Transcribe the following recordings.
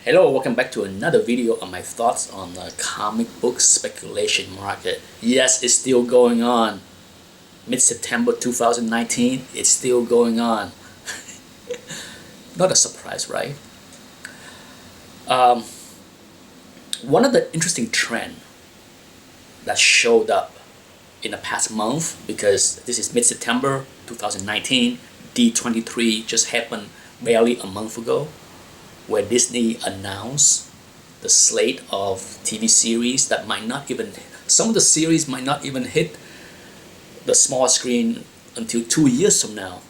Hello, welcome back to another video on my thoughts on the comic book speculation market. Yes, it's still going on. Mid-September 2019, it's still going on. Not a surprise, right? One of the interesting trends that showed up in the past month, because this is mid-September 2019, D23 just happened barely a month ago, where Disney announced the slate of TV series that might not even, some of the series might not even hit the small screen until 2 years from now.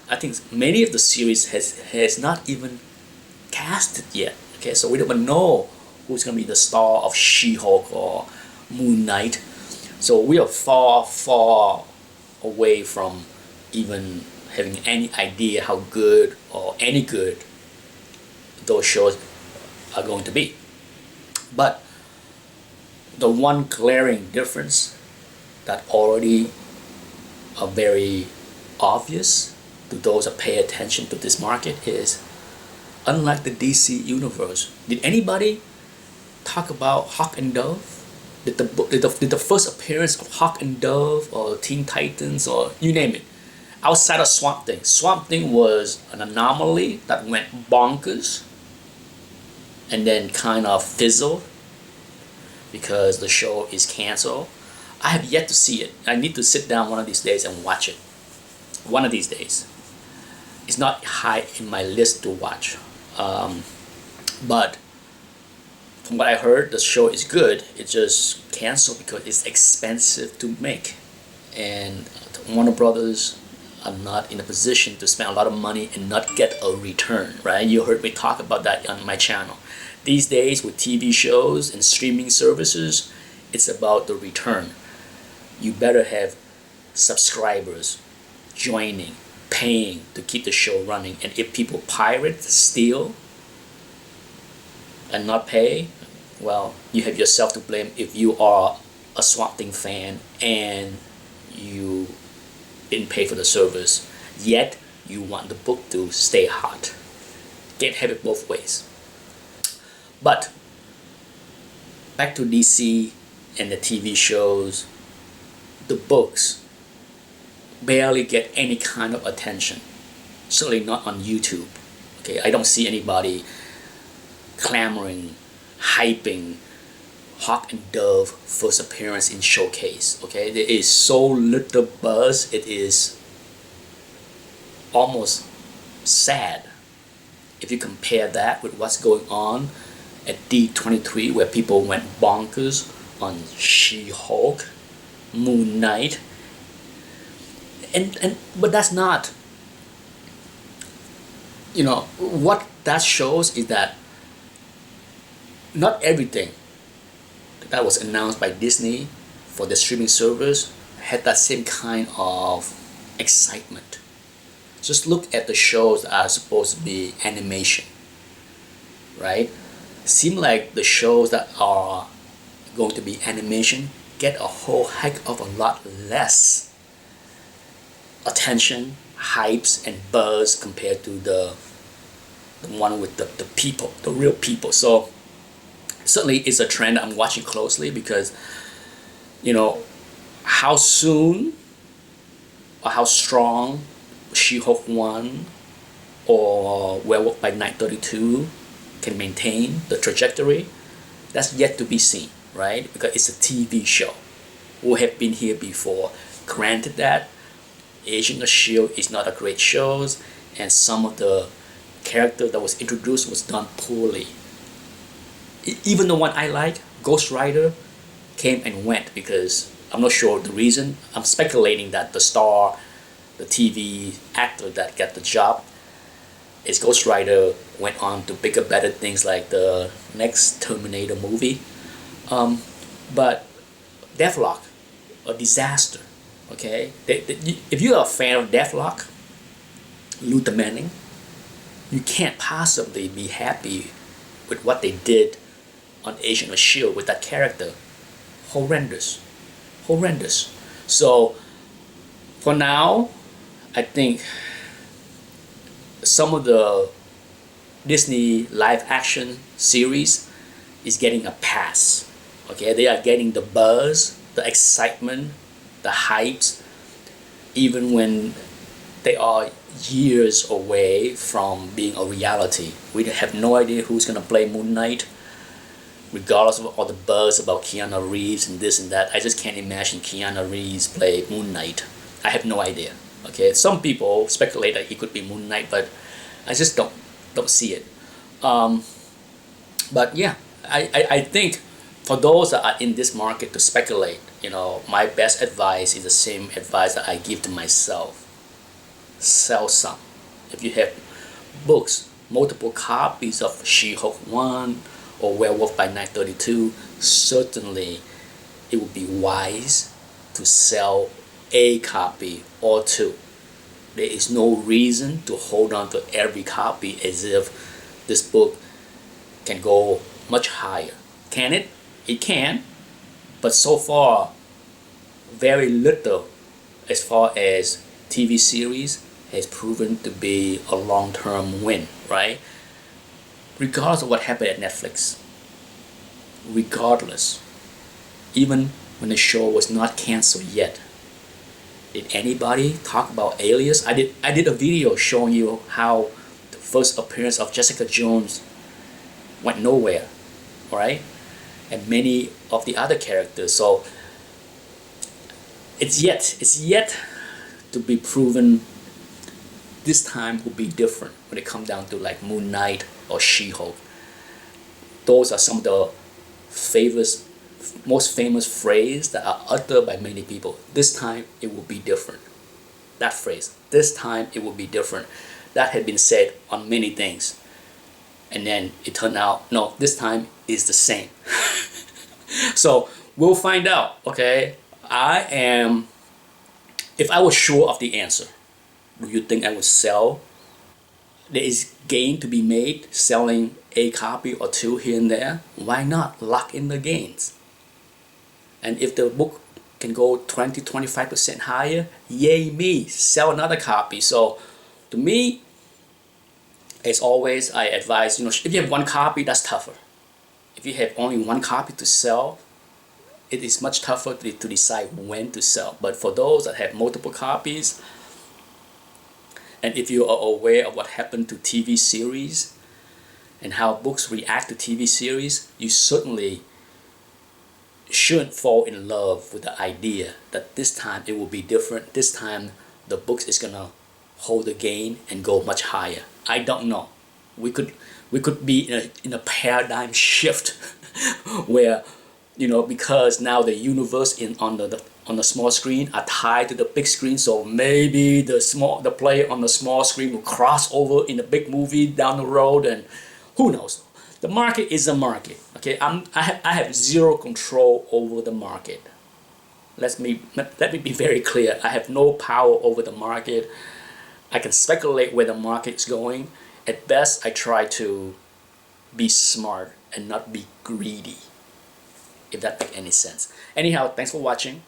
I think many of the series has not even casted yet. Okay, so we don't even know who's going to be the star of She-Hulk or Moon Knight. So we are far, far away from even having any idea how good or any good those shows are going to be. But the one glaring difference that already are very obvious to those that pay attention to this market is, unlike the DC universe, did anybody talk about Hawk and Dove? Did the first appearance of Hawk and Dove or Teen Titans or you name it, outside of Swamp Thing? Swamp Thing was an anomaly that went bonkers and then kind of fizzled because the show is canceled. I have yet to see it. I need to sit down one of these days and watch it. One of these days. It's not high in my list to watch. But from what I heard, the show is good. It's just canceled because it's expensive to make. And Warner Brothers are not in a position to spend a lot of money and not get a return, right? You heard me talk about that on my channel. These days with TV shows and streaming services, it's about the return. You better have subscribers joining, paying to keep the show running. And if people pirate, steal, and not pay, well, you have yourself to blame if you are a Swamp Thing fan and you didn't pay for the service, yet you want the book to stay hot. Can't have it both ways. But back to DC and the TV shows, the books barely get any kind of attention. Certainly not on YouTube. Okay, I don't see anybody clamoring, hyping Hawk and Dove first appearance in Showcase. Okay, there is so little buzz, it is almost sad if you compare that with what's going on at D23, where people went bonkers on She-Hulk, Moon Knight, but that's not, what that shows is that not everything that was announced by Disney for the streaming service had that same kind of excitement. Just look at the shows that are supposed to be animation, right? Seem like the shows that are going to be animation get a whole heck of a lot less attention, hypes, and buzz compared to the one with the people, the real people. So certainly it's a trend I'm watching closely because, how soon or how strong She-Hulk 1 or Werewolf by Night 32 can maintain the trajectory, that's yet to be seen, right? Because it's a TV show. We have been here before. Granted that Agent of S.H.I.E.L.D. is not a great show, and some of the character that was introduced was done poorly. Even the one I like, Ghost Rider, came and went because I'm not sure the reason. I'm speculating that the star, the TV actor that got the job is Ghost Rider, went on to bigger, better things like the next Terminator movie. But Deathlock, a disaster. Okay, if you are a fan of Deathlock, Luther Manning, you can't possibly be happy with what they did on Agent of S.H.I.E.L.D. with that character. Horrendous. So for now, I think some of the Disney live action series is getting a pass. Okay, they are getting the buzz, the excitement, the hypes, even when they are years away from being a reality. We have no idea who's gonna play Moon Knight, regardless of all the buzz about Keanu Reeves and this and that. I just can't imagine Keanu Reeves play Moon Knight. I have no idea. Okay, some people speculate that he could be Moon Knight, but I just don't see it. Um, but yeah, I think for those that are in this market to speculate, my best advice is the same advice that I give to myself. Sell some. If you have books, multiple copies of She-Hulk 1 or Werewolf by Night 32, certainly it would be wise to sell a copy or two. There is no reason to hold on to every copy as if this book can go much higher. Can it? It can, but so far, very little as far as TV series has proven to be a long-term win, right? Regardless of what happened at Netflix, regardless, even when the show was not canceled yet, did anybody talk about Alias? I did a video showing you how the first appearance of Jessica Jones went nowhere, right? And many of the other characters. So it's yet to be proven. This time will be different when it comes down to like Moon Knight or She-Hulk. Those are some of the most famous phrases that are uttered by many people. This time it will be different. That phrase, this time it will be different, that had been said on many things. And then it turned out, no, this time is the same. So we'll find out, okay? If I was sure of the answer, do you think I would sell? There is gain to be made selling a copy or two here and there. Why not lock in the gains? And if the book can go 20-25% higher, yay me, sell another copy. So to me, as always, I advise, if you have one copy, that's tougher. If you have only one copy to sell, it is much tougher to decide when to sell. But for those that have multiple copies, and if you are aware of what happened to TV series and how books react to TV series, you certainly shouldn't fall in love with the idea that this time it will be different. This time the books is gonna hold the gain and go much higher. I don't know. We could be in a paradigm shift where, because now the universe on the small screen are tied to the big screen, so maybe the player on the small screen will cross over in the big movie down the road, and who knows? The market is a market. Okay, I have zero control over the market. Let me be very clear. I have no power over the market. I can speculate where the market's going. At best, I try to be smart and not be greedy, if that makes any sense. Anyhow, thanks for watching.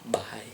Bye.